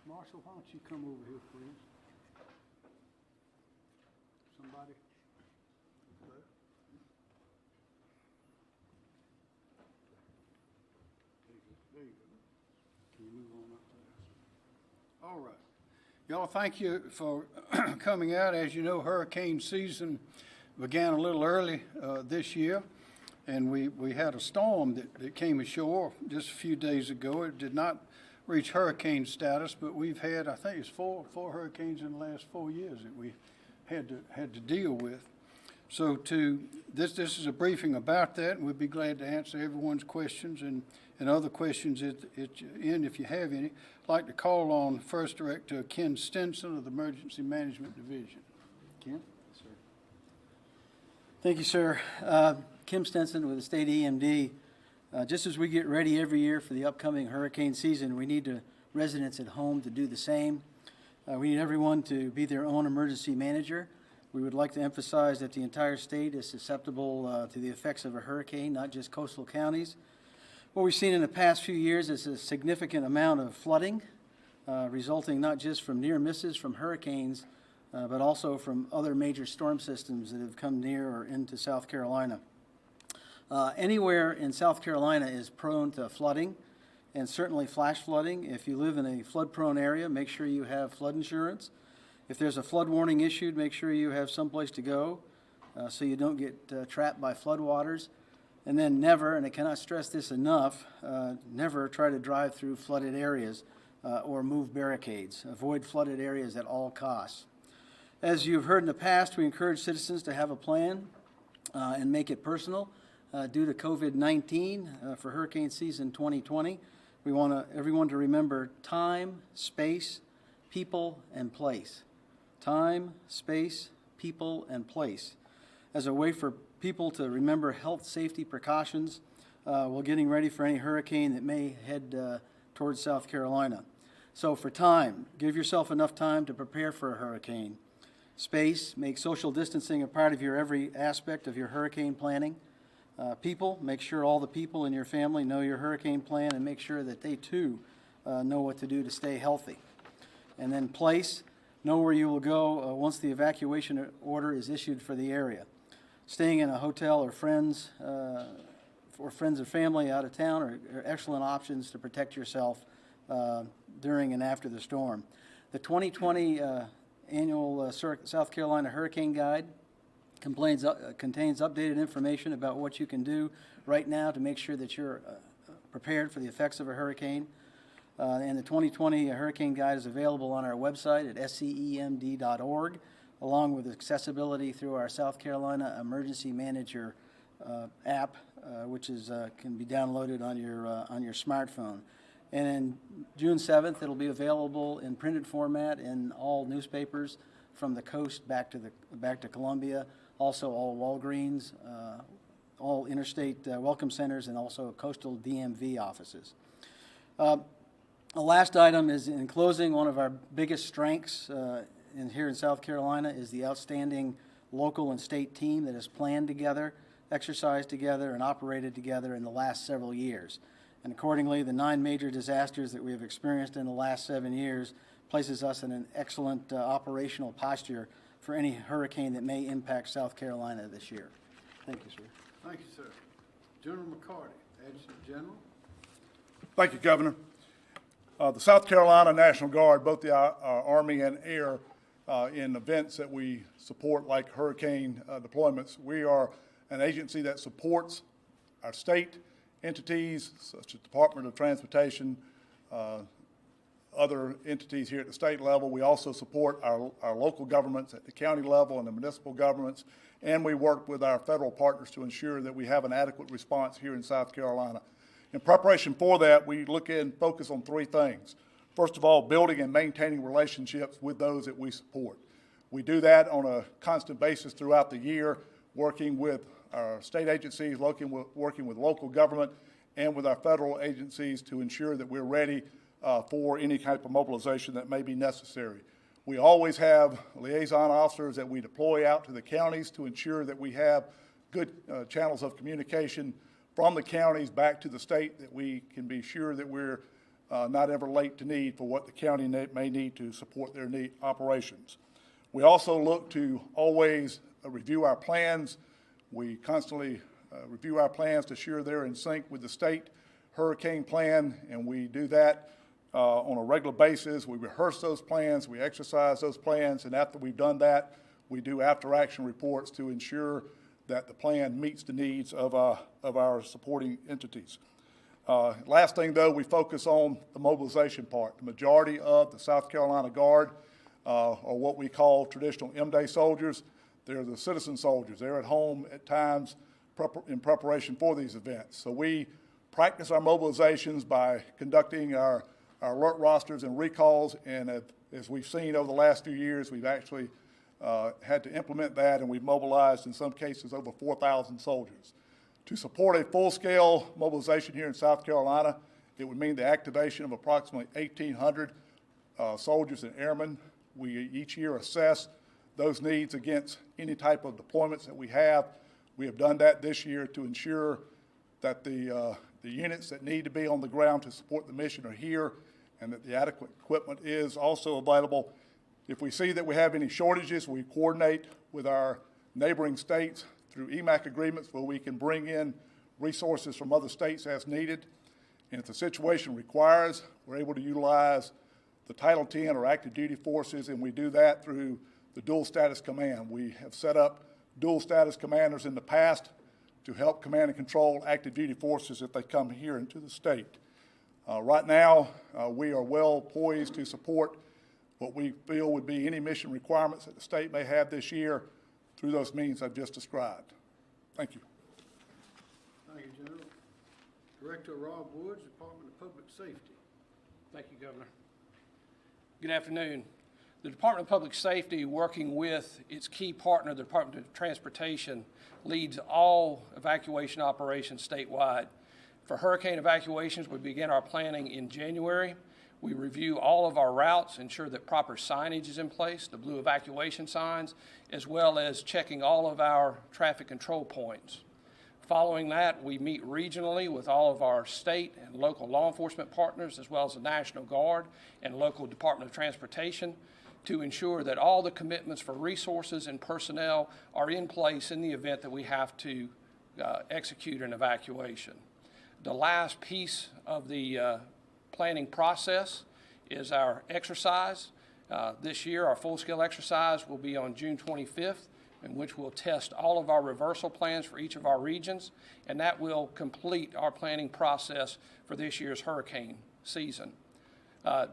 Marshall, why don't you come over here, please? Somebody? Hello? There you go. Can you move on up there? All right. Y'all, thank you for coming out. As you know, hurricane season began a little early this year, and we had a storm that came ashore just a few days ago. It did not reach hurricane status, but we've had, I think it's four hurricanes in the last 4 years that we had to deal with. So this is a briefing about that, and we'd be glad to answer everyone's questions and other questions at the end if you have any. I'd like to call on First Director Ken Stinson of the Emergency Management Division. Ken? Sir. Thank you, sir. Kim Stinson with the State EMD. Just as we get ready every year for the upcoming hurricane season, we need residents at home to do the same. We need everyone to be their own emergency manager. We would like to emphasize that the entire state is susceptible to the effects of a hurricane, not just coastal counties. What we've seen in the past few years is a significant amount of flooding, resulting not just from near misses from hurricanes, but also from other major storm systems that have come near or into South Carolina. Anywhere in South Carolina is prone to flooding, and certainly flash flooding. If you live in a flood-prone area, make sure you have flood insurance. If there's a flood warning issued, make sure you have someplace to go so you don't get trapped by floodwaters. And then never, and I cannot stress this enough, never try to drive through flooded areas or move barricades. Avoid flooded areas at all costs. As you've heard in the past, we encourage citizens to have a plan and make it personal. Due to COVID-19 for hurricane season 2020, we want everyone to remember time, space, people, and place. Time, space, people, and place as a way for people to remember health safety precautions while getting ready for any hurricane that may head towards South Carolina. So for time, give yourself enough time to prepare for a hurricane. Space, make social distancing a part of your every aspect of your hurricane planning. People, make sure all the people in your family know your hurricane plan and make sure that they too know what to do to stay healthy. And then place, know where you will go once the evacuation order is issued for the area. Staying in a hotel or friends or family out of town are excellent options to protect yourself during and after the storm. The 2020 annual South Carolina Hurricane Guide contains updated information about what you can do right now to make sure that you're prepared for the effects of a hurricane. And the 2020 Hurricane Guide is available on our website at scemd.org, along with accessibility through our South Carolina Emergency Manager app, which can be downloaded on your smartphone. And in June 7th, it'll be available in printed format in all newspapers from the coast back to Columbia. Also, all Walgreens, all interstate welcome centers, and also coastal DMV offices. The last item is, in closing, one of our biggest strengths here in South Carolina is the outstanding local and state team that has planned together, exercised together, and operated together in the last several years. And accordingly, the 9 major disasters that we have experienced in the last 7 years places us in an excellent operational posture for any hurricane that may impact South Carolina this year. Thank you, sir. Thank you, sir. General McCarty, Adjutant General. Thank you, Governor. The South Carolina National Guard, both the Army and Air, in events that we support like hurricane deployments, we are an agency that supports our state entities such as Department of Transportation, other entities here at the state level. We also support our local governments at the county level and the municipal governments, and we work with our federal partners to ensure that we have an adequate response here in South Carolina. In preparation for that, we look and focus on 3 things. First of all, building and maintaining relationships with those that we support. We do that on a constant basis throughout the year, working with our state agencies, working with local government, and with our federal agencies to ensure that we're ready for any type of mobilization that may be necessary. We always have liaison officers that we deploy out to the counties to ensure that we have good channels of communication from the counties back to the state, that we can be sure that we're not ever late to need for what the county may need to support their operations. We also look to always review our plans. We constantly review our plans to ensure they're in sync with the state hurricane plan, and we do that on a regular basis. We rehearse those plans, we exercise those plans, and after we've done that, we do after-action reports to ensure that the plan meets the needs of our supporting entities. Last thing, though, we focus on the mobilization part. The majority of the South Carolina Guard are what we call traditional M-Day soldiers. They're the citizen soldiers. They're at home at times in preparation for these events. So we practice our mobilizations by conducting our alert rosters and recalls, and as we've seen over the last few years, we've actually had to implement that, and we've mobilized, in some cases, over 4,000 soldiers. To support a full-scale mobilization here in South Carolina, it would mean the activation of approximately 1,800 soldiers and airmen. We each year assess those needs against any type of deployments that we have. We have done that this year to ensure that the units that need to be on the ground to support the mission are here, and that the adequate equipment is also available. If we see that we have any shortages, we coordinate with our neighboring states through EMAC agreements where we can bring in resources from other states as needed. And if the situation requires, we're able to utilize the Title 10 or active duty forces, and we do that through the dual status command. We have set up dual status commanders in the past to help command and control active duty forces if they come here into the state. Right now, we are well poised to support what we feel would be any mission requirements that the state may have this year through those means I've just described. Thank you. Thank you, General. Director Rob Woods, Department of Public Safety. Thank you, Governor. Good afternoon. The Department of Public Safety, working with its key partner, the Department of Transportation, leads all evacuation operations statewide. For hurricane evacuations, we begin our planning in January. We review all of our routes, ensure that proper signage is in place, the blue evacuation signs, as well as checking all of our traffic control points. Following that, we meet regionally with all of our state and local law enforcement partners, as well as the National Guard and local Department of Transportation, to ensure that all the commitments for resources and personnel are in place in the event that we have to execute an evacuation. The last piece of the planning process is our exercise. This year, our full-scale exercise will be on June 25th, in which we'll test all of our reversal plans for each of our regions, and that will complete our planning process for this year's hurricane season.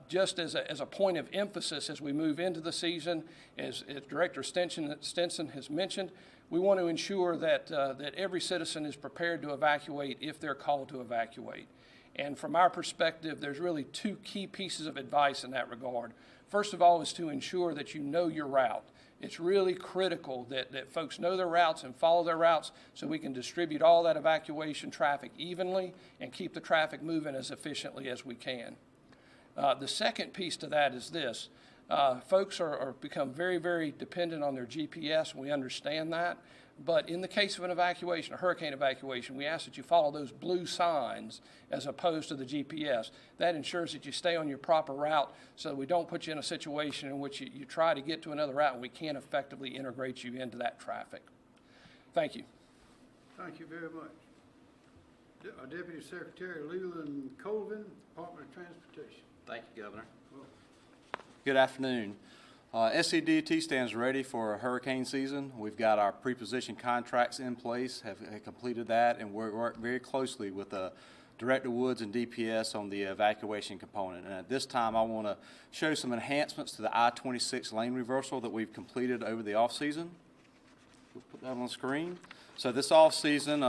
Just as a point of emphasis as we move into the season, as Director Stinson has mentioned, we want to ensure that every citizen is prepared to evacuate if they're called to evacuate. And from our perspective, there's really two key pieces of advice in that regard. First of all is to ensure that you know your route. It's really critical that folks know their routes and follow their routes so we can distribute all that evacuation traffic evenly and keep the traffic moving as efficiently as we can. The second piece to that is this. Folks are become very, very dependent on their GPS, and we understand that. But in the case of an evacuation, a hurricane evacuation, we ask that you follow those blue signs as opposed to the GPS. That ensures that you stay on your proper route so that we don't put you in a situation in which you try to get to another route and we can't effectively integrate you into that traffic. Thank you. Thank you very much. Deputy Secretary Leland Colvin, Department of Transportation. Thank you, Governor. Well, Good afternoon. SCDOT stands ready for hurricane season. We've got our pre-position contracts in place, have completed that, and we're working very closely with Director Woods and DPS on the evacuation component. And at this time, I want to show some enhancements to the I-26 lane reversal that we've completed over the off-season. We'll put that on the screen. So this off-season,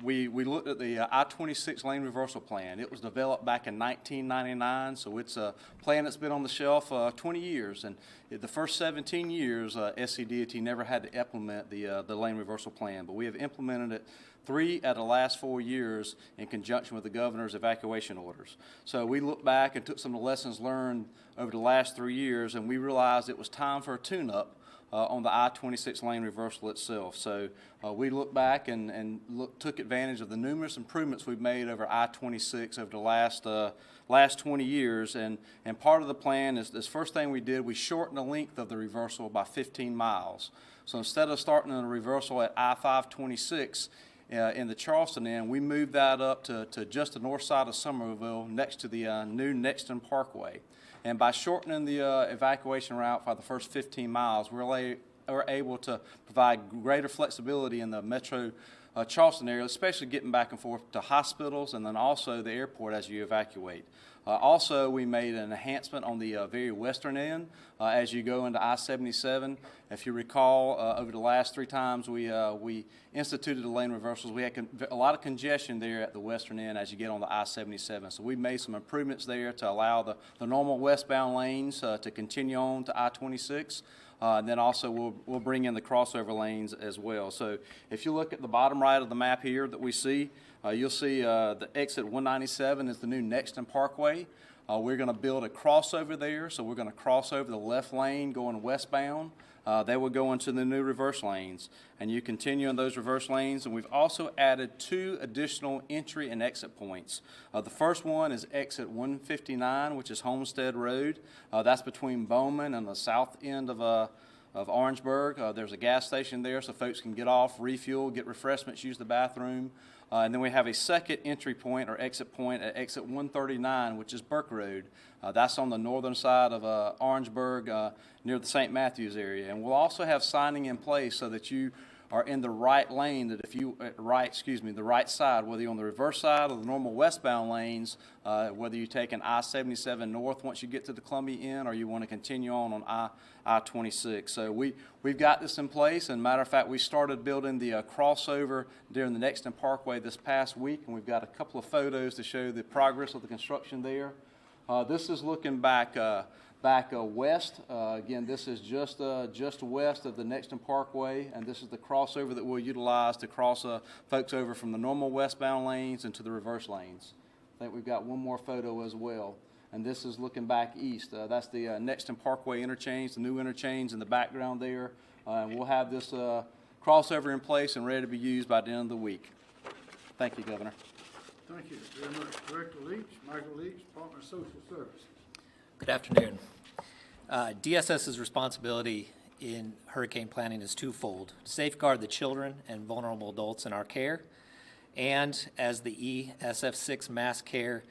we looked at the I-26 lane reversal plan. It was developed back in 1999, so it's a plan that's been on the shelf 20 years. And the first 17 years, SCDOT never had to implement the lane reversal plan, but we have implemented it 3 out of the last 4 years in conjunction with the governor's evacuation orders. So we looked back and took some of the lessons learned over the last 3 years, and we realized it was time for a tune-up on the I-26 lane reversal itself. So we look back and took advantage of the numerous improvements we've made over I-26 over the last 20 years. And part of the plan is this first thing we did, we shortened the length of the reversal by 15 miles. So instead of starting in a reversal at I-526 in the Charleston end, we moved that up to just the north side of Somerville next to the new Nexton Parkway. And by shortening the evacuation route for the first 15 miles, we're able to provide greater flexibility in the metro Charleston area, especially getting back and forth to hospitals and then also the airport as you evacuate. Also, we made an enhancement on the very western end as you go into I-77. If you recall, over the last 3 times we instituted the lane reversals, we had a lot of congestion there at the western end as you get on the I-77. So we made some improvements there to allow the normal westbound lanes to continue on to I-26. And then also we'll bring in the crossover lanes as well. So if you look at the bottom right of the map here that we see, you'll see the exit 197 is the new Nexton Parkway. We're going to build a crossover there, so we're going to cross over the left lane going westbound. They will go into the new reverse lanes, and you continue in those reverse lanes. And we've also added 2 additional entry and exit points. The first one is exit 159, which is Homestead Road. That's between Bowman and the south end of Orangeburg. There's a gas station there, so folks can get off, refuel, get refreshments, use the bathroom. And then we have a second entry point or exit point at exit 139, which is Burke Road. That's on the northern side of Orangeburg near the St. Matthews area. And we'll also have signing in place so that you are in the right lane, that if you, the right side, whether you're on the reverse side of the normal westbound lanes, whether you take an I-77 north once you get to the Columbia end, or you want to continue on I-26. So we've got this in place, and matter of fact, we started building the crossover during the Nexton Parkway this past week, and we've got a couple of photos to show the progress of the construction there. This is looking back west. Again, this is just west of the Nexton Parkway, and this is the crossover that we'll utilize to cross folks over from the normal westbound lanes into the reverse lanes. I think we've got one more photo as well, and this is looking back east. That's the Nexton Parkway interchange, the new interchange in the background there. We'll have this crossover in place and ready to be used by the end of the week. Thank you, Governor. Thank you very much. Director Leach, Michael Leach, Department of Social Services. Good afternoon. DSS's responsibility in hurricane planning is twofold: safeguard the children and vulnerable adults in our care, and as the ESF6 mass care,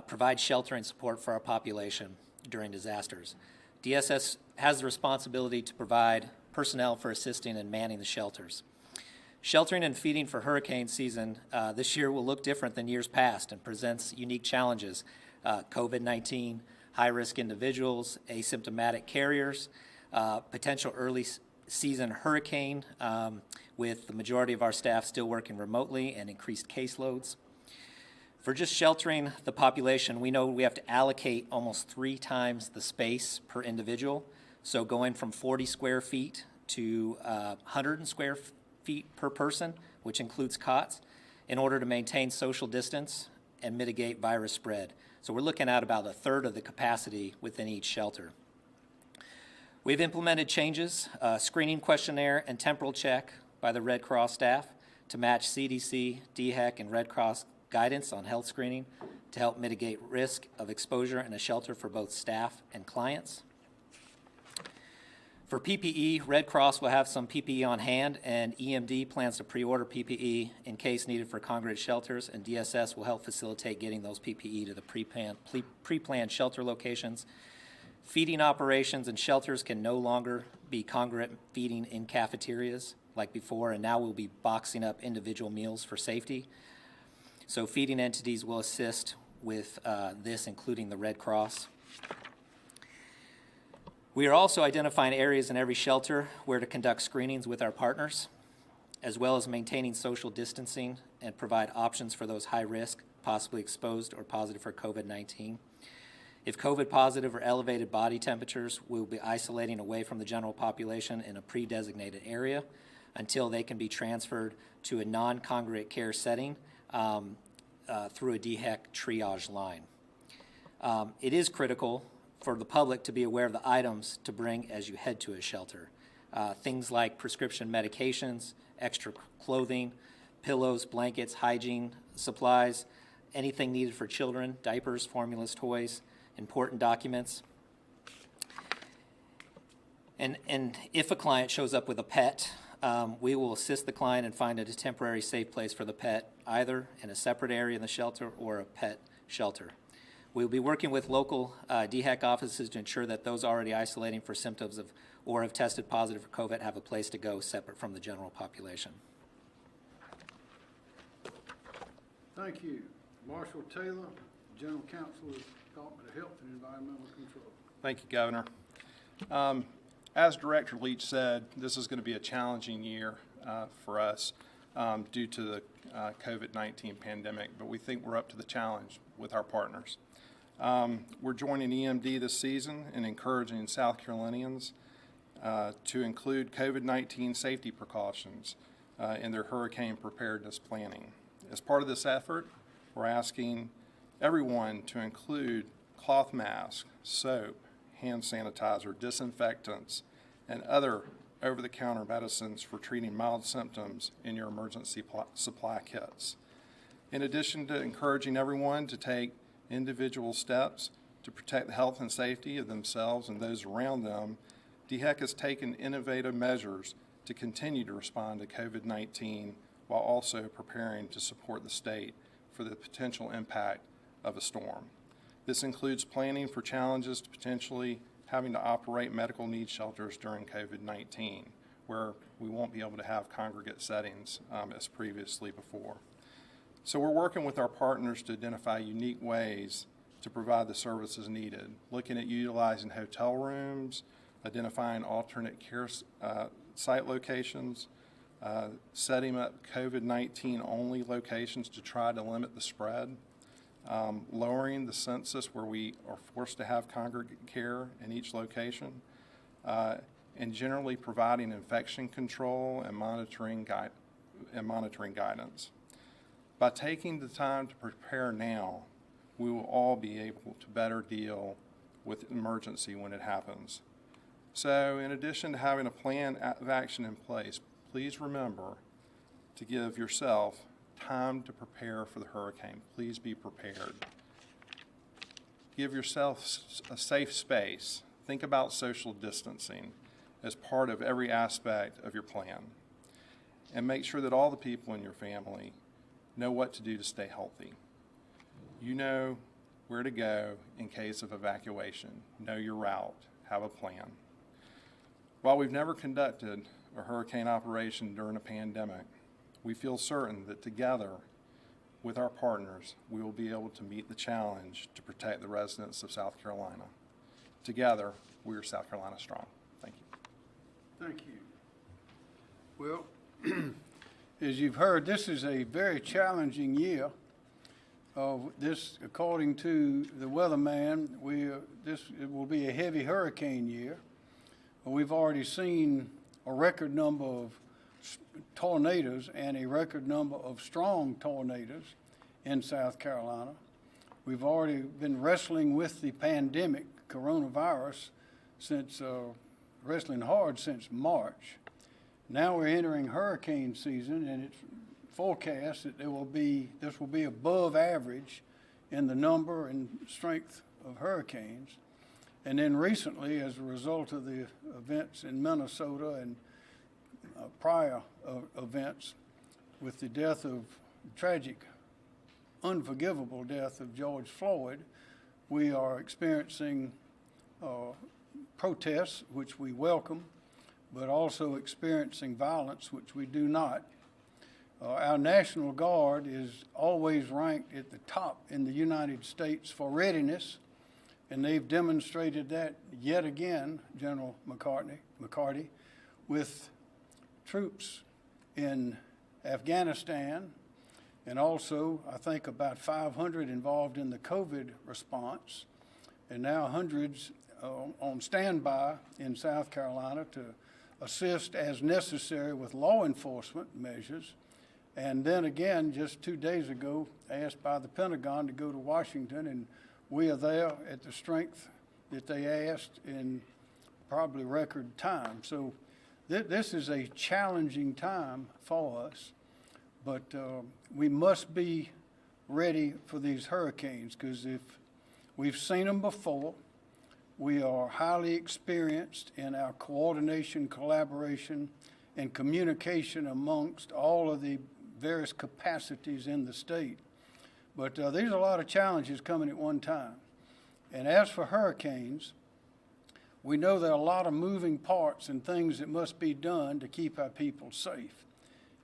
provide shelter and support for our population during disasters. DSS has the responsibility to provide personnel for assisting and manning the shelters. Sheltering and feeding for hurricane season this year will look different than years past and presents unique challenges. COVID-19, high-risk individuals, asymptomatic carriers, potential early season hurricane with the majority of our staff still working remotely, and increased caseloads. For just sheltering the population, we know we have to allocate almost 3 times the space per individual. So going from 40 square feet to 100 square feet per person, which includes cots, in order to maintain social distance and mitigate virus spread. So we're looking at about 1/3 of the capacity within each shelter. We've implemented changes, screening questionnaire and temporal check by the Red Cross staff to match CDC, DHEC, and Red Cross guidance on health screening to help mitigate risk of exposure in a shelter for both staff and clients. For PPE, Red Cross will have some PPE on hand, and EMD plans to pre-order PPE in case needed for congregate shelters, and DSS will help facilitate getting those PPE to the pre-planned shelter locations. Feeding operations and shelters can no longer be congregate feeding in cafeterias like before, and now we'll be boxing up individual meals for safety. So feeding entities will assist with this, including the Red Cross. We are also identifying areas in every shelter where to conduct screenings with our partners, as well as maintaining social distancing and provide options for those high risk, possibly exposed or positive for COVID-19. If COVID positive or elevated body temperatures, we will be isolating away from the general population in a pre-designated area until they can be transferred to a non-congregate care setting through a DHEC triage line. It is critical for the public to be aware of the items to bring as you head to a shelter. things like prescription medications, extra clothing, pillows, blankets, hygiene supplies, anything needed for children, diapers, formulas, toys, important documents. And if a client shows up with a pet, we will assist the client and find a temporary safe place for the pet, either in a separate area in the shelter or a pet shelter. We will be working with local DHEC offices to ensure that those already isolating for symptoms of or have tested positive for COVID have a place to go separate from the general population. Thank you. Marshall Taylor, General Counsel of the Department of Health and Environmental Control. Thank you, Governor. As Director Leach said, this is going to be a challenging year for us due to the COVID-19 pandemic, but we think we're up to the challenge with our partners. We're joining EMD this season in encouraging South Carolinians to include COVID-19 safety precautions in their hurricane preparedness planning. As part of this effort, we're asking everyone to include cloth masks, soap, hand sanitizer, disinfectants, and other over-the-counter medicines for treating mild symptoms in your emergency supply kits. In addition to encouraging everyone to take individual steps to protect the health and safety of themselves and those around them, DHEC has taken innovative measures to continue to respond to COVID-19 while also preparing to support the state for the potential impact of a storm. This includes planning for challenges to potentially having to operate medical needs shelters during COVID-19, where we won't be able to have congregate settings as previously before. So we're working with our partners to identify unique ways to provide the services needed, looking at utilizing hotel rooms, identifying alternate care site locations, setting up COVID-19 only locations to try to limit the spread, lowering the census where we are forced to have congregate care in each location, and generally providing infection control and monitoring guidance. By taking the time to prepare now, we will all be able to better deal with emergency when it happens. So in addition to having a plan of action in place, please remember to give yourself time to prepare for the hurricane. Please be prepared. Give yourself a safe space. Think about social distancing as part of every aspect of your plan. And make sure that all the people in your family know what to do to stay healthy. You know where to go in case of evacuation. Know your route. Have a plan. While we've never conducted a hurricane operation during a pandemic, we feel certain that together with our partners, we will be able to meet the challenge to protect the residents of South Carolina. Together, we are South Carolina strong. Thank you. Thank you. Well, as you've heard, this is a very challenging year. This, according to the weatherman, it will be a heavy hurricane year. We've already seen a record number of tornadoes and a record number of strong tornadoes in South Carolina. We've already been wrestling with the pandemic, coronavirus, since wrestling hard since March. Now we're entering hurricane season, and it's forecast that this will be above average in the number and strength of hurricanes. And then recently, as a result of the events in Minnesota and prior events with the tragic, unforgivable death of George Floyd, we are experiencing protests, which we welcome, but also experiencing violence, which we do not. Our National Guard is always ranked at the top in the United States for readiness, and they've demonstrated that yet again, General McCarty, with troops in Afghanistan, and also I think about 500 involved in the COVID response, and now hundreds on standby in South Carolina to assist as necessary with law enforcement measures. And then again, just 2 days ago, asked by the Pentagon to go to Washington, and we are there at the strength that they asked in probably record time. So this is a challenging time for us, but we must be ready for these hurricanes, because if we've seen them before, we are highly experienced in our coordination, collaboration, and communication amongst all of the various capacities in the state. But there's a lot of challenges coming at one time. And as for hurricanes, we know there are a lot of moving parts and things that must be done to keep our people safe.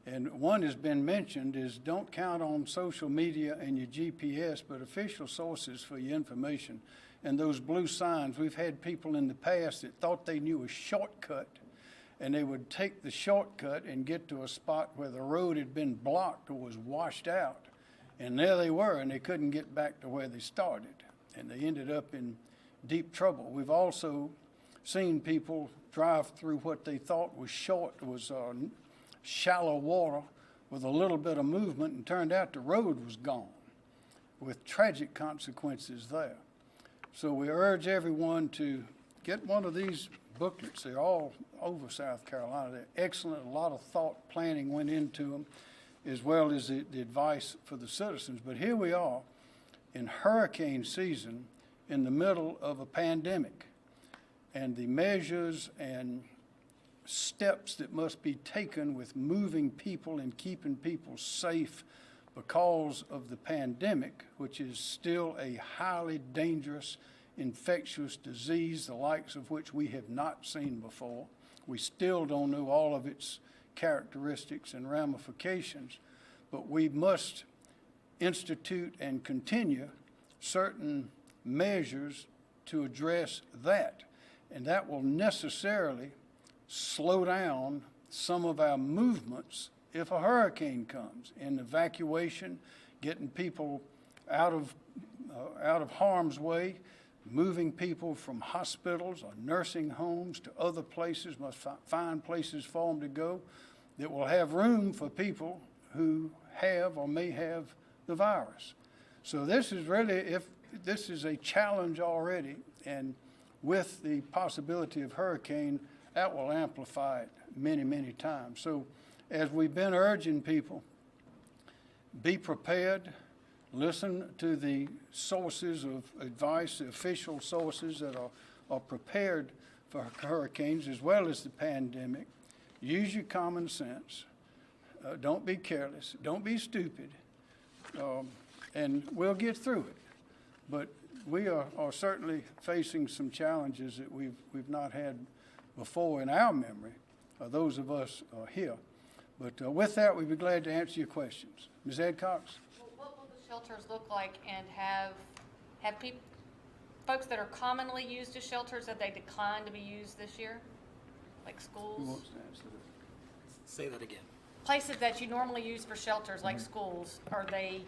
And one has been mentioned is don't count on social media and your GPS, but official sources for your information. And those blue signs, we've had people in the past that thought they knew a shortcut, and they would take the shortcut and get to a spot where the road had been blocked or was washed out. And there they were, and they couldn't get back to where they started. And they ended up in deep trouble. We've also seen people drive through what they thought was shallow water with a little bit of movement, and turned out the road was gone with tragic consequences there. So we urge everyone to get one of these booklets. They're all over South Carolina. They're excellent. A lot of thought planning went into them, as well as the advice for the citizens. But here we are in hurricane season in the middle of a pandemic, and the measures and steps that must be taken with moving people and keeping people safe because of the pandemic, which is still a highly dangerous, infectious disease, the likes of which we have not seen before. We still don't know all of its characteristics and ramifications, but we must institute and continue certain measures to address that. And that will necessarily slow down some of our movements if a hurricane comes, in evacuation, getting people out of harm's way, moving people from hospitals or nursing homes to other places, must find places for them to go that will have room for people who have or may have the virus. So this is really, this is a challenge already, and with the possibility of hurricane, that will amplify it many, many times. So as we've been urging people, be prepared, listen to the sources of advice, the official sources that are prepared for hurricanes as well as the pandemic. Use your common sense. Don't be careless. Don't be stupid. And we'll get through it. But we are certainly facing some challenges that we've not had before in our memory, those of us here. But with that, we'd be glad to answer your questions. Ms. Adcox? Well, what will the shelters look like, and have folks that are commonly used as shelters, have they declined to be used this year? Like schools? Who wants to answer that? Say that again. Places that you normally use for shelters, like schools, are they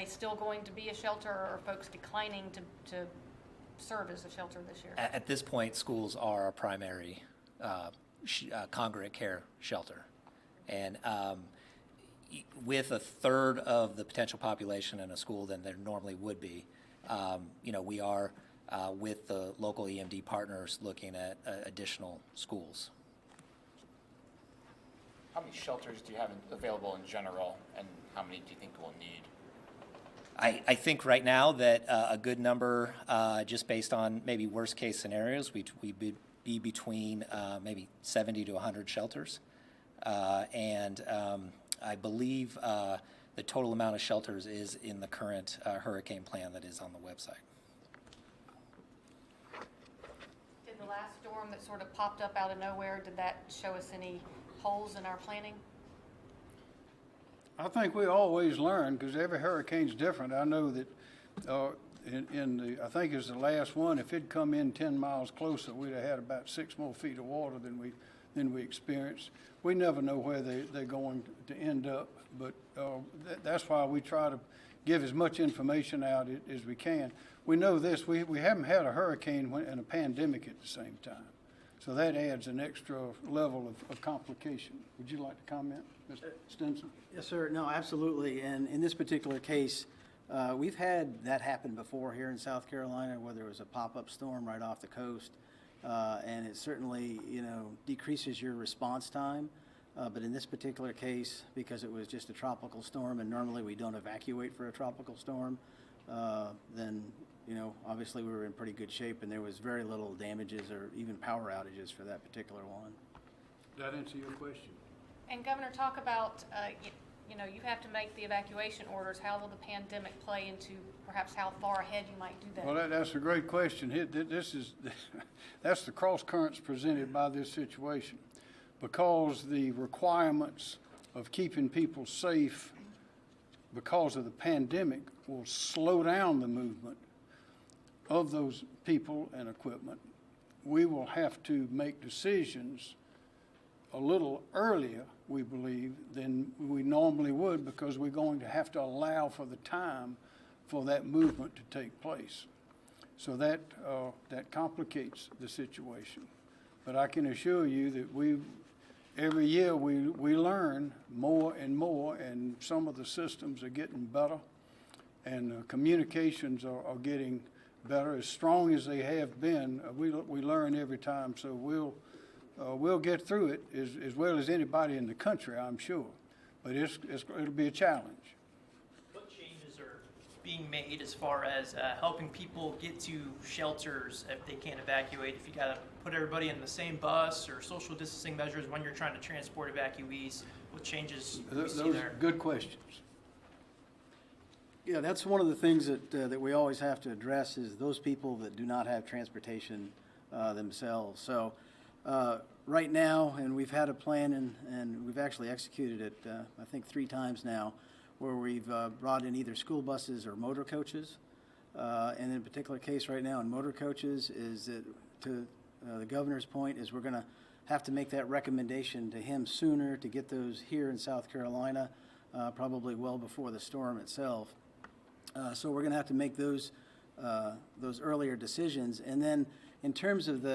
still going to be a shelter, or are folks declining to serve as a shelter this year? At this point, schools are our primary congregate care shelter. And with a third of the potential population in a school than there normally would be, we are with the local EMD partners looking at additional schools. How many shelters do you have available in general, and how many do you think we'll need? I think right now that a good number, just based on maybe worst case scenarios, we'd be between maybe 70 to 100 shelters. And I believe the total amount of shelters is in the current hurricane plan that is on the website. Did the last storm that sort of popped up out of nowhere, did that show us any holes in our planning? I think we always learn, because every hurricane's different. I know that I think it's the last one, if it'd come in 10 miles closer, we'd have had about 6 more feet of water than we experienced. We never know where they're going to end up, but that's why we try to give as much information out as we can. We know this, we haven't had a hurricane and a pandemic at the same time. So that adds an extra level of complication. Would you like to comment, Mr. Stinson? Yes, sir. No, absolutely. And in this particular case, we've had that happen before here in South Carolina, where there was a pop-up storm right off the coast. and it certainly, decreases your response time. But in this particular case, because it was just a tropical storm, and normally we don't evacuate for a tropical storm, then, obviously we were in pretty good shape, and there was very little damages or even power outages for that particular one. Does that answer your question? And Governor, talk about, you have to make the evacuation orders. How will the pandemic play into perhaps how far ahead you might do that? Well, that's a great question. That's the cross currents presented by this situation. Because the requirements of keeping people safe because of the pandemic will slow down the movement of those people and equipment, we will have to make decisions a little earlier, we believe, than we normally would, because we're going to have to allow for the time for that movement to take place. So that complicates the situation. But I can assure you that every year we learn more and more, and some of the systems are getting better, and communications are getting better, as strong as they have been. We learn every time, so we'll get through it as well as anybody in the country, I'm sure. But it'll be a challenge. What changes are being made as far as helping people get to shelters if they can't evacuate? If you got to put everybody in the same bus, or social distancing measures when you're trying to transport evacuees, what changes do you see Those there? are good questions. Yeah, that's one of the things that we always have to address, is those people that do not have transportation themselves. So right now, and we've had a plan, and we've actually executed it, I think 3 times now, where we've brought in either school buses or motor coaches. And in a particular case right now in motor coaches is that, to the governor's point, is we're going to have to make that recommendation to him sooner to get those here in South Carolina, probably well before the storm itself. So we're going to have to make those earlier decisions. And then in terms of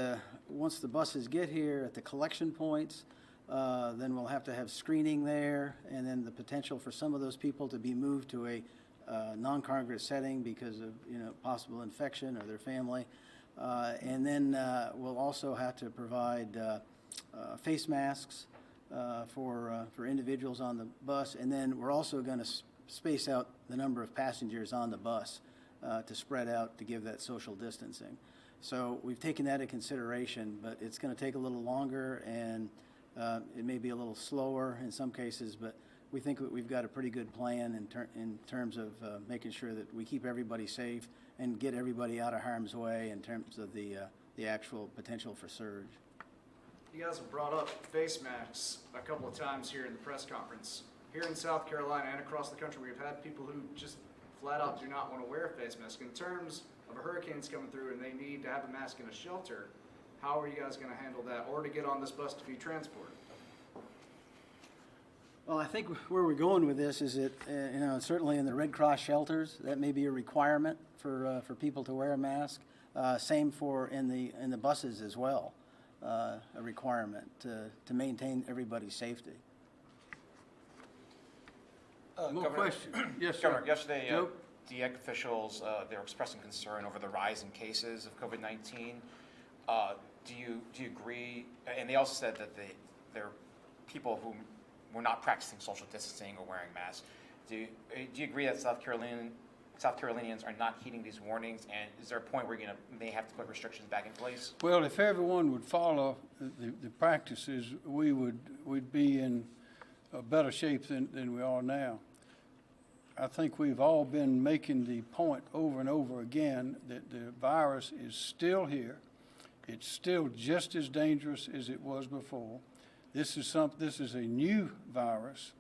once the buses get here at the collection points, then we'll have to have screening there, and then the potential for some of those people to be moved to a non-congregate setting because of possible infection or their family. And then we'll also have to provide face masks for individuals on the bus, and then we're also going to space out the number of passengers on the bus to spread out to give that social distancing. So we've taken that into consideration, but it's going to take a little longer, and it may be a little slower in some cases, but we think that we've got a pretty good plan in terms of making sure that we keep everybody safe and get everybody out of harm's way in terms of the actual potential for surge. You guys have brought up face masks a couple of times here in the press conference. Here in South Carolina and across the country, we've had people who just flat out do not want to wear a face mask. In terms of hurricanes coming through and they need to have a mask in a shelter, how are you guys going to handle that, or to get on this bus to be transported? Well, I think where we're going with this is that, certainly in the Red Cross shelters, that may be a requirement for people to wear a mask. Same for in the buses as well, a requirement to maintain everybody's safety. More Governor, questions? Yes, sir. Governor, yesterday, Joe? DEC officials, they were expressing concern over the rise in cases of COVID-19. Do you agree? And they also said that there are people who were not practicing social distancing or wearing masks. Do you agree that South Carolinians are not heeding these warnings? And is there a point where you may have to put restrictions back in place? Well, if everyone would follow the practices, we'd be in a better shape than we are now. I think we've all been making the point over and over again that the virus is still here. It's still just as dangerous as it was before. This is a new virus.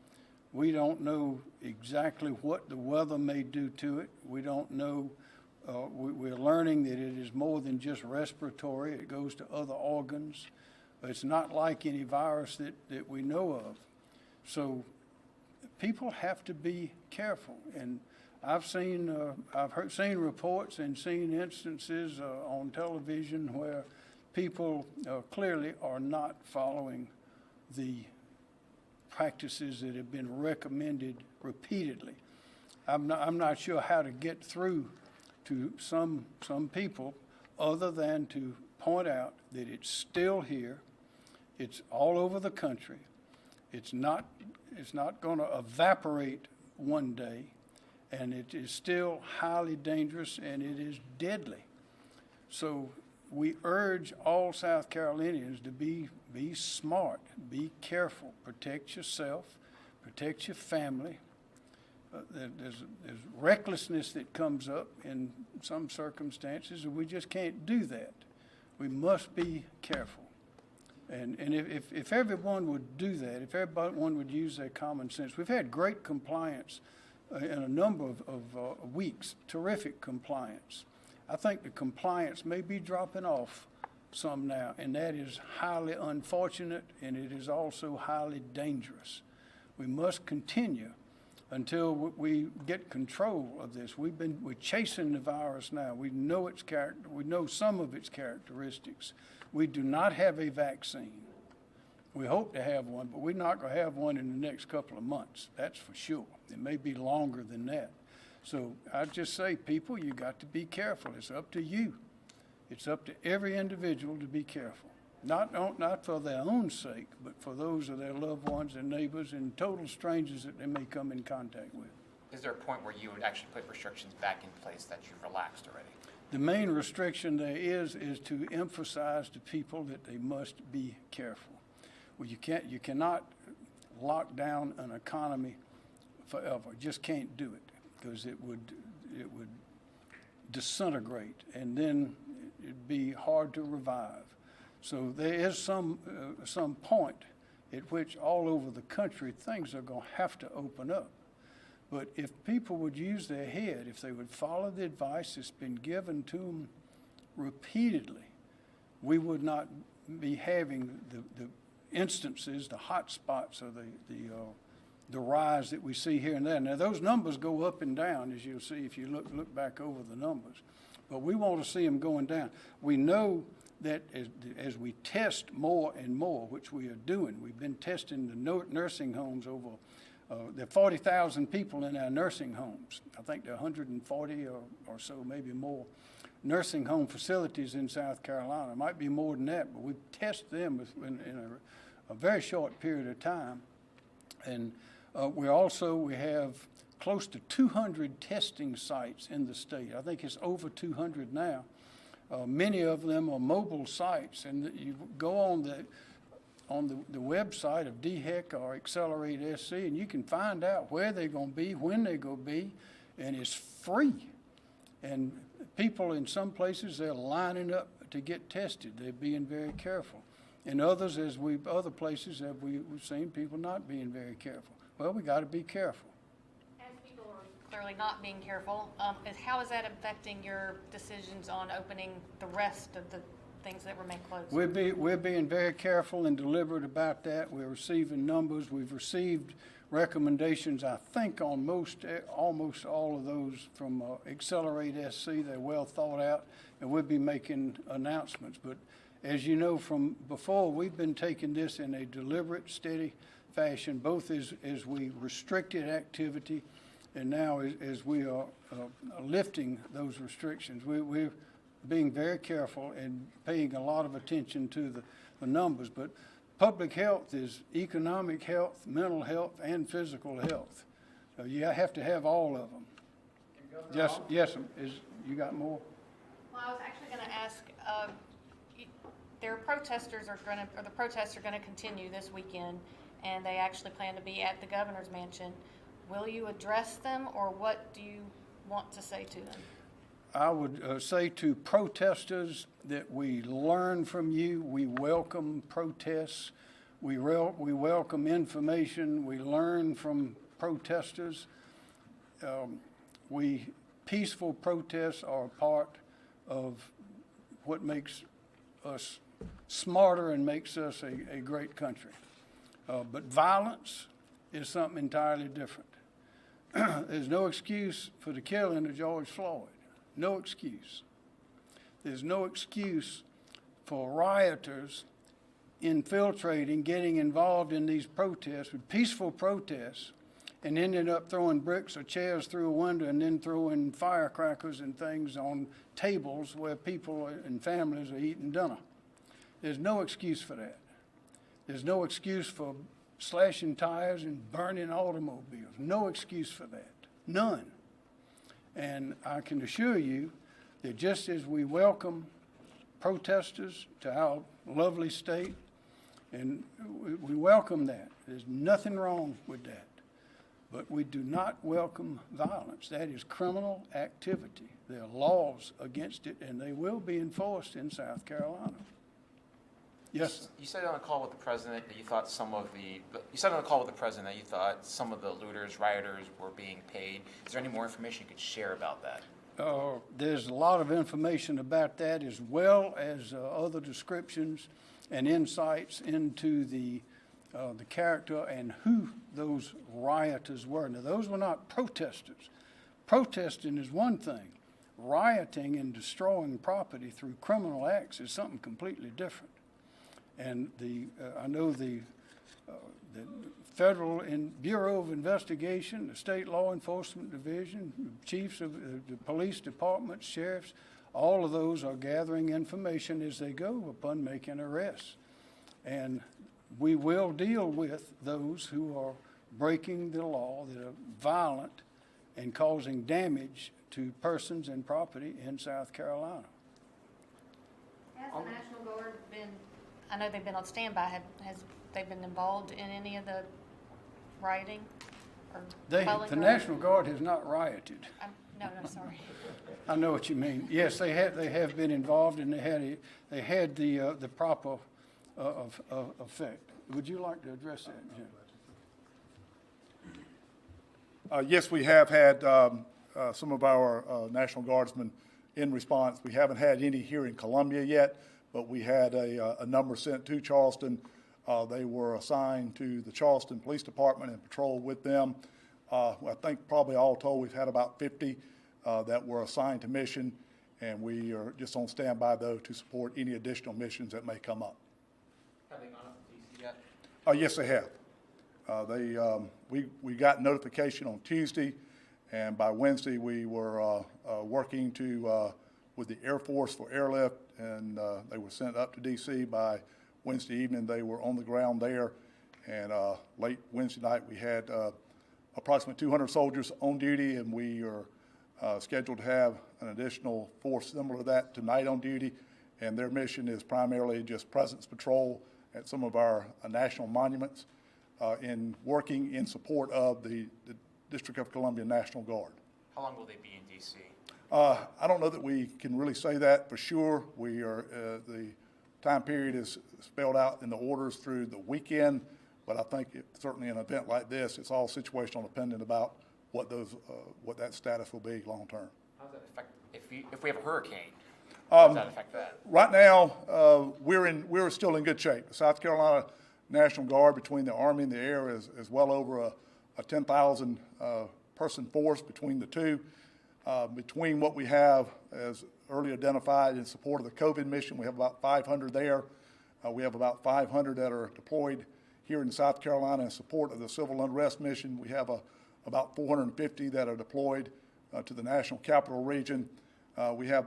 We don't know exactly what the weather may do to it. We don't know. We're learning that it is more than just respiratory. It goes to other organs. It's not like any virus that we know of. So people have to be careful. And I've seen reports and seen instances on television where people clearly are not following the practices that have been recommended repeatedly. I'm not sure how to get through to some people other than to point out that it's still here. It's all over the country. It's not going to evaporate one day, and it is still highly dangerous, and it is deadly. So we urge all South Carolinians to be smart, be careful, protect yourself, protect your family. There's recklessness that comes up in some circumstances, and we just can't do that. We must be careful. And if everyone would do that, if everyone would use their common sense, we've had great compliance in a number of weeks, terrific compliance. I think the compliance may be dropping off some now, and that is highly unfortunate, and it is also highly dangerous. We must continue until we get control of this. We're chasing the virus now. We know its character. We know some of its characteristics. We do not have a vaccine. We hope to have one, but we're not going to have one in the next couple of months. That's for sure. It may be longer than that. So I just say, people, you got to be careful. It's up to you. It's up to every individual to be careful. Not for their own sake, but for those of their loved ones and neighbors and total strangers that they may come in contact with. Is there a point where you would actually put restrictions back in place that you've relaxed already? The main restriction there is to emphasize to people that they must be careful. Well, you cannot lock down an economy forever. Just can't do it, because it would disintegrate, and then it'd be hard to revive. So there is some point at which all over the country things are going to have to open up. But if people would use their head, if they would follow the advice that's been given to them repeatedly, we would not be having the instances, the hot spots, or the rise that we see here and there. Now, those numbers go up and down, as you'll see if you look back over the numbers. But we want to see them going down. We know that as we test more and more, which we are doing, we've been testing the nursing homes over, there are 40,000 people in our nursing homes. I think there are 140 or so, maybe more, nursing home facilities in South Carolina. It might be more than that, but we test them in a very short period of time. And we have close to 200 testing sites in the state. I think it's over 200 now. Many of them are mobile sites, and you go on the website of DHEC or Accelerate SC, and you can find out where they're going to be, when they're going to be, and it's free. And people in some places, they're lining up to get tested. They're being very careful. In others, other places, we've seen people not being very careful. Well, we got to be careful. As people are clearly not being careful, how is that affecting your decisions on opening the rest of the things that remain closed? We're being very careful and deliberate about that. We're receiving numbers. We've received recommendations, I think, on almost all of those from Accelerate SC. They're well thought out, and we'll be making announcements. But as you know from before, we've been taking this in a deliberate, steady fashion, both as we restricted activity and now as we are lifting those restrictions. We're being very careful and paying a lot of attention to the numbers. But public health is economic health, mental health, and physical health. You have to have all of them. Yes, you got more? Well, I was actually going to ask, the protests are going to continue this weekend, and they actually plan to be at the governor's mansion. Will you address them, or what do you want to say to them? I would say to protesters that we learn from you. We welcome protests. We welcome information. We learn from protesters. Peaceful protests are a part of what makes us smarter and makes us a great country. But violence is something entirely different. There's no excuse for the killing of George Floyd. No excuse. There's no excuse for rioters infiltrating, getting involved in these protests, with peaceful protests, and ended up throwing bricks or chairs through a window and then throwing firecrackers and things on tables where people and families are eating dinner. There's no excuse for that. There's no excuse for slashing tires and burning automobiles. No excuse for that. None. And I can assure you that just as we welcome protesters to our lovely state, and we welcome that. There's nothing wrong with that. But we do not welcome violence. That is criminal activity. There are laws against it, and they will be enforced in South Carolina. Yes, sir. You said on a call with the president that you thought some of the looters, rioters were being paid. Is there any more information you could share about that? There's a lot of information about that, as well as other descriptions and insights into the character and who those rioters were. Now, those were not protesters. Protesting is one thing. Rioting and destroying property through criminal acts is something completely different. And I know the Federal Bureau of Investigation, the State Law Enforcement Division, chiefs of the police departments, sheriffs, all of those are gathering information as they go upon making arrests. And we will deal with those who are breaking the law, that are violent and causing damage to persons and property in South Carolina. Has the National Guard been, I know they've been on standby, has they been involved in any of the rioting or The National Guard has not rioted. No, sorry. I know what you mean. Yes, they have been involved, and they had the proper effect. Would you like to address that, Jim? Yes, we have had some of our National Guardsmen in response. We haven't had any here in Columbia yet, but we had a number sent to Charleston. They were assigned to the Charleston Police Department and patrol with them. I think probably all told, we've had about 50 that were assigned to mission, and we are just on standby, though, to support any additional missions that may come up. Have they gone up to DC yet? Yes, they have. We got notification on Tuesday, and by Wednesday we were working with the Air Force for airlift, and they were sent up to DC by Wednesday evening. They were on the ground there, and late Wednesday night we had approximately 200 soldiers on duty, and we are scheduled to have an additional force similar to that tonight on duty, and their mission is primarily just presence patrol at some of our national monuments in working in support of the District of Columbia National Guard. How long will they be in DC? I don't know that we can really say that for sure. We are, the time period is spelled out in the orders through the weekend, but I think certainly an event like this, it's all situational dependent about what that status will be long term. How does that affect, if we have a hurricane, how does that affect that? Right now, we're still in good shape. The South Carolina National Guard, between the Army and the Air, is well over a 10,000 person force between the two. Between what we have as early identified in support of the COVID mission, we have about 500 there. We have about 500 that are deployed here in South Carolina in support of the civil unrest mission. We have about 450 that are deployed to the National Capital Region. We have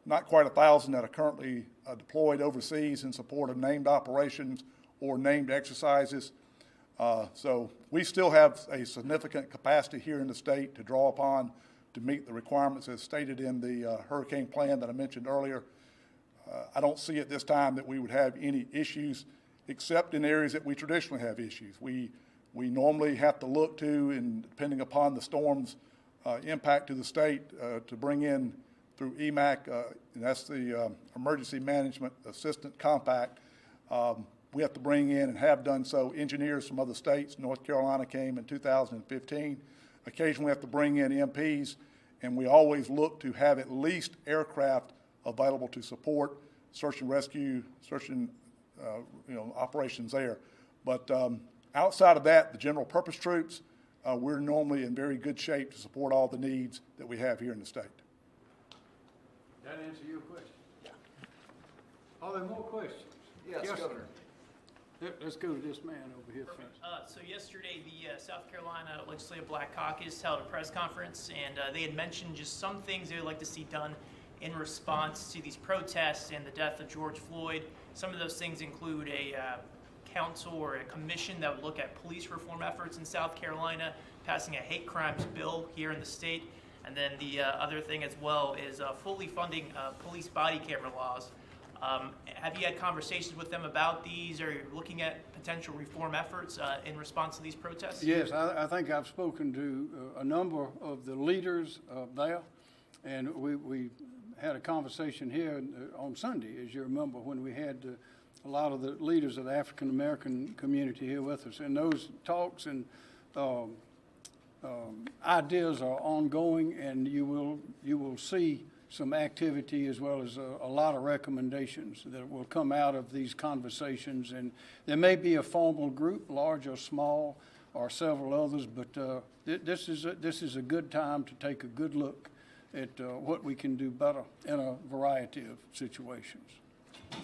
not quite 1,000 that are currently deployed overseas in support of named operations or named exercises. So we still have a significant capacity here in the state to draw upon to meet the requirements as stated in the hurricane plan that I mentioned earlier. I don't see at this time that we would have any issues except in areas that we traditionally have issues. We normally have to look to, and depending upon the storm's impact to the state, to bring in through EMAC, and that's the Emergency Management Assistant Compact. We have to bring in, and have done so, engineers from other states. North Carolina came in 2015. Occasionally we have to bring in MPs, and we always look to have at least aircraft available to support search and rescue, operations there. But outside of that, the general purpose troops, we're normally in very good shape to support all the needs that we have here in the state. That answer your question? Yeah. Are there more questions? Yes, Governor. Let's go to this man over here first. So yesterday, the South Carolina Legislative Black Caucus held a press conference, and they had mentioned just some things they would like to see done in response to these protests and the death of George Floyd. Some of those things include a council or a commission that would look at police reform efforts in South Carolina, passing a hate crimes bill here in the state, and then the other thing as well is fully funding police body camera laws. Have you had conversations with them about these, or looking at potential reform efforts in response to these protests? Yes, I think I've spoken to a number of the leaders there, and we had a conversation here on Sunday, as you remember, when we had a lot of the leaders of the African American community here with us. And those talks and ideas are ongoing, and you will see some activity as well as a lot of recommendations that will come out of these conversations. And there may be a formal group, large or small, or several others, but this is a good time to take a good look at what we can do better in a variety of situations.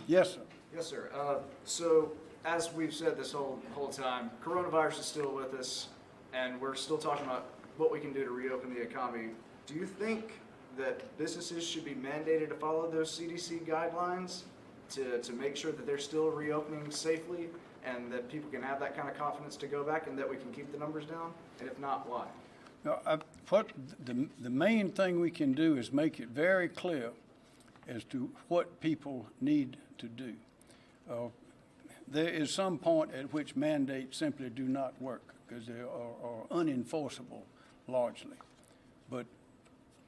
Yes, sir. Yes, sir. So as we've said this whole time, coronavirus is still with us, and we're still talking about what we can do to reopen the economy. Do you think that businesses should be mandated to follow those CDC guidelines to make sure that they're still reopening safely and that people can have that kind of confidence to go back and that we can keep the numbers down? And if not, why? No, the main thing we can do is make it very clear as to what people need to do. There is some point at which mandates simply do not work because they are unenforceable largely. But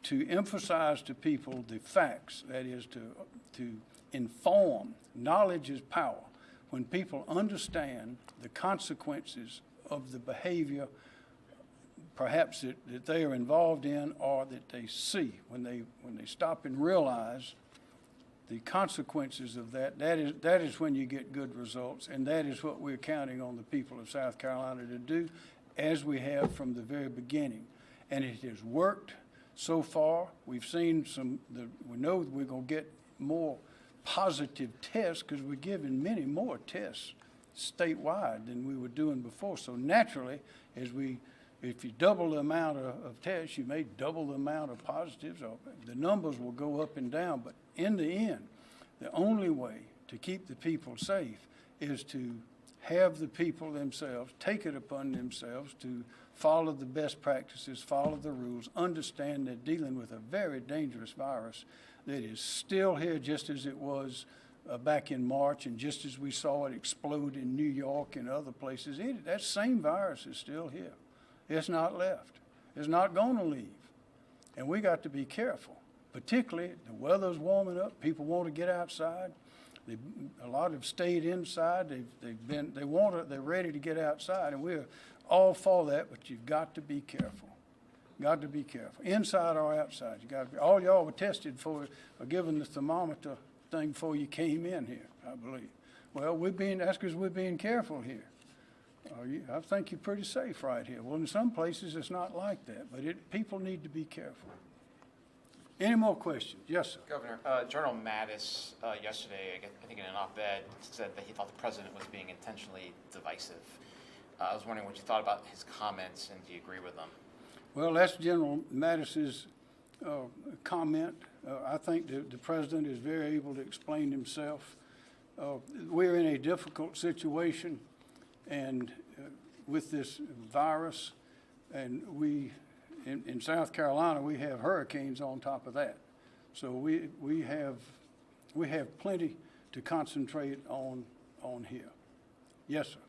to emphasize to people the facts, that is to inform, knowledge is power. When people understand the consequences of the behavior perhaps that they are involved in or that they see, when they stop and realize the consequences of that is when you get good results, and that is what we're counting on the people of South Carolina to do, as we have from the very beginning. And it has worked so far. We've seen we know that we're going to get more positive tests because we're giving many more tests statewide than we were doing before. So naturally, if you double the amount of tests, you may double the amount of positives. The numbers will go up and down, but in the end, the only way to keep the people safe is to have the people themselves take it upon themselves to follow the best practices, follow the rules, understand they're dealing with a very dangerous virus that is still here just as it was back in March, and just as we saw it explode in New York and other places. That same virus is still here. It's not left. It's not going to leave. And we got to be careful. Particularly, the weather's warming up. People want to get outside. A lot have stayed inside. They're ready to get outside, and we're all for that. But you've got to be careful. Got to be careful, inside or outside. You got to be. All y'all were tested for, or given the thermometer thing before you came in here, I believe. Well, that's because we're being careful here. I think you're pretty safe right here. Well, in some places it's not like that, but people need to be careful. Any more questions? Yes, sir. Governor, Journal Mattis yesterday, I think in an op-ed, said that he thought the president was being intentionally divisive. I was wondering what you thought about his comments, and do you agree with them? Well, that's General Mattis's comment. I think the president is very able to explain himself. We're in a difficult situation, and with this virus, and in South Carolina, we have hurricanes on top of that. So we have plenty to concentrate on here. Yes, sir.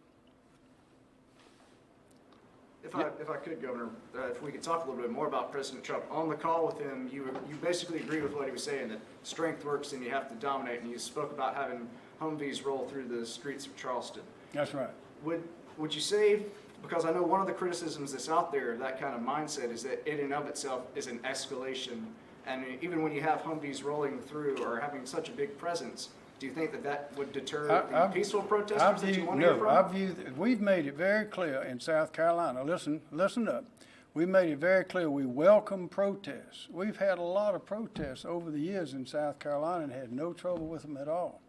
If I could, Governor, if we could talk a little bit more about President Trump. On the call with him, you basically agreed with what he was saying, that strength works and you have to dominate, and you spoke about having Humvees roll through the streets of Charleston. That's right. Would you say, because I know one of the criticisms that's out there of that kind of mindset is that it in of itself is an escalation, and even when you have Humvees rolling through or having such a big presence, do you think that would deter the peaceful protesters that you want to hear from? We've made it very clear in South Carolina. Listen up. We made it very clear we welcome protests. We've had a lot of protests over the years in South Carolina and had no trouble with them at all.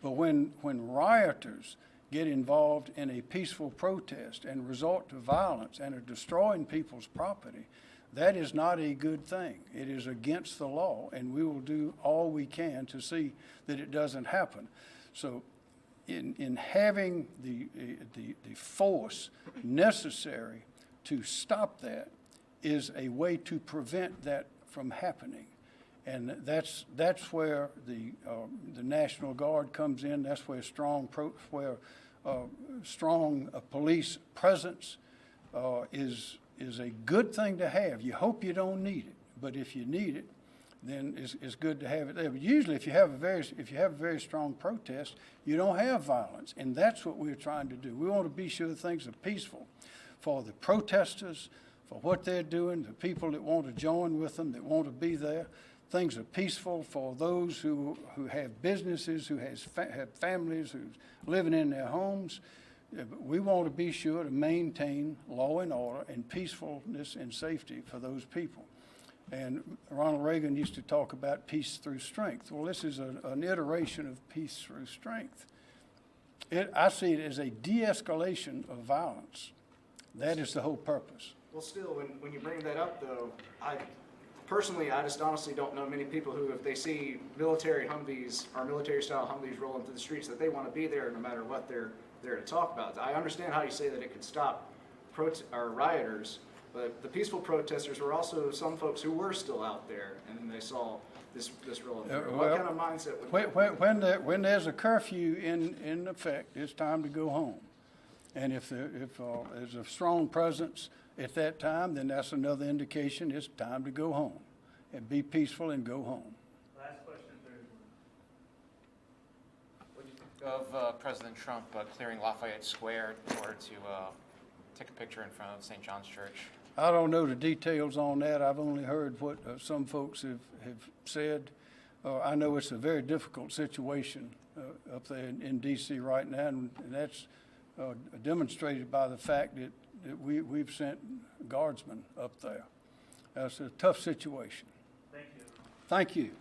But when rioters get involved in a peaceful protest and resort to violence and are destroying people's property, that is not a good thing. It is against the law, and we will do all we can to see that it doesn't happen. So in having the force necessary to stop that is a way to prevent that from happening. And that's where the National Guard comes in. That's where strong police presence is a good thing to have. You hope you don't need it, but if you need it, then it's good to have it there. But usually, if you have a very strong protest, you don't have violence, and that's what we're trying to do. We want to be sure things are peaceful for the protesters, for what they're doing, the people that want to join with them, that want to be there. Things are peaceful for those who have businesses, who have families, who's living in their homes. We want to be sure to maintain law and order and peacefulness and safety for those people. And Ronald Reagan used to talk about peace through strength. Well, this is an iteration of peace through strength. I see it as a de-escalation of violence. That is the whole purpose. Well, still, when you bring that up, though, personally, I just honestly don't know many people who, if they see military Humvees or military-style Humvees rolling through the streets, that they want to be there no matter what they're there to talk about. I understand how you say that it could stop rioters, but the peaceful protesters were also some folks who were still out there, and then they saw this rolling through. What kind of mindset would when there's a curfew in effect, it's time to go home. And if there's a strong presence at that time, then that's another indication it's time to go home and be peaceful and go home. Last question, What do you think of President Trump clearing Lafayette Square in order to take a picture in front of St. John's Church? I don't know the details on that. I've only heard what some folks have said. I know it's a very difficult situation up there in D.C. right now, and that's demonstrated by the fact that we've sent guardsmen up there. That's a tough situation. Thank you. Thank you.